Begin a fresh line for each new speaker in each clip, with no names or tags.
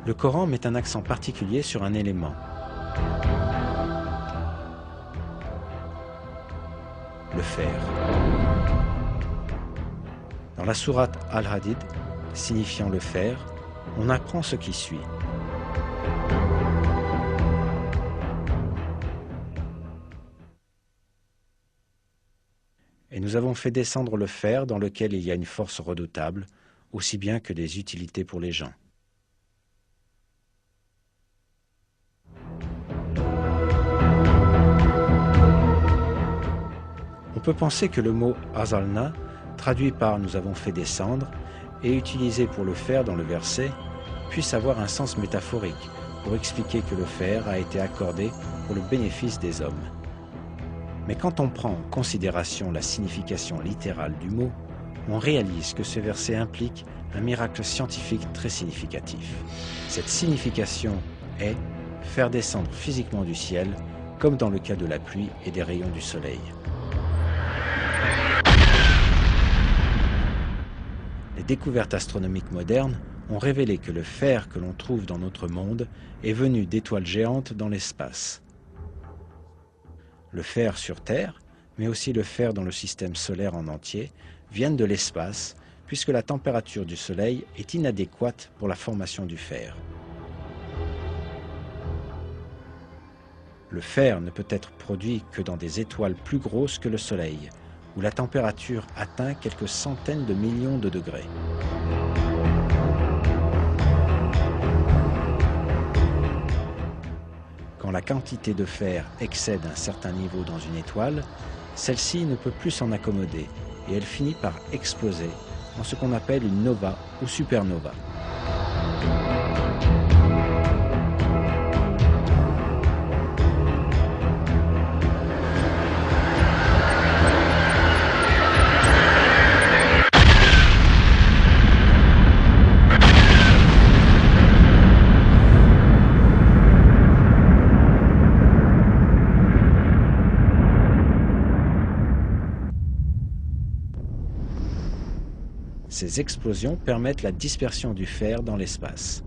Le Coran met un accent particulier sur un élément. Le fer. Dans la sourate Al-Hadid, signifiant le fer, on apprend ce qui suit. Et nous avons fait descendre le fer dans lequel il y a une force redoutable, aussi bien que des utilités pour les gens. On peut penser que le mot « azalna », traduit par « nous avons fait descendre » et utilisé pour le fer dans le verset, puisse avoir un sens métaphorique pour expliquer que le fer a été accordé pour le bénéfice des hommes. Mais quand on prend en considération la signification littérale du mot, on réalise que ce verset implique un miracle scientifique très significatif. Cette signification est faire descendre physiquement du ciel, comme dans le cas de la pluie et des rayons du soleil. Les découvertes astronomiques modernes ont révélé que le fer que l'on trouve dans notre monde est venu d'étoiles géantes dans l'espace. Le fer sur Terre, mais aussi le fer dans le système solaire en entier, viennent de l'espace, puisque la température du Soleil est inadéquate pour la formation du fer. Le fer ne peut être produit que dans des étoiles plus grosses que le Soleil, où la température atteint quelques centaines de millions de degrés. Quand la quantité de fer excède un certain niveau dans une étoile, celle-ci ne peut plus s'en accommoder et elle finit par exploser en ce qu'on appelle une nova ou supernova. Ces explosions permettent la dispersion du fer dans l'espace.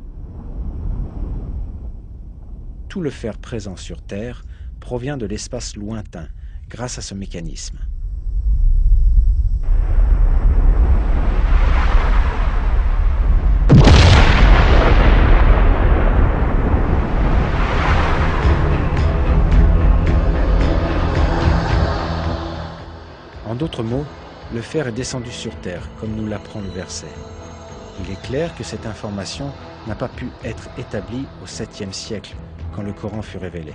Tout le fer présent sur Terre provient de l'espace lointain grâce à ce mécanisme. En d'autres mots, le fer est descendu sur Terre, comme nous l'apprend le verset. Il est clair que cette information n'a pas pu être établie au 7e siècle, quand le Coran fut révélé.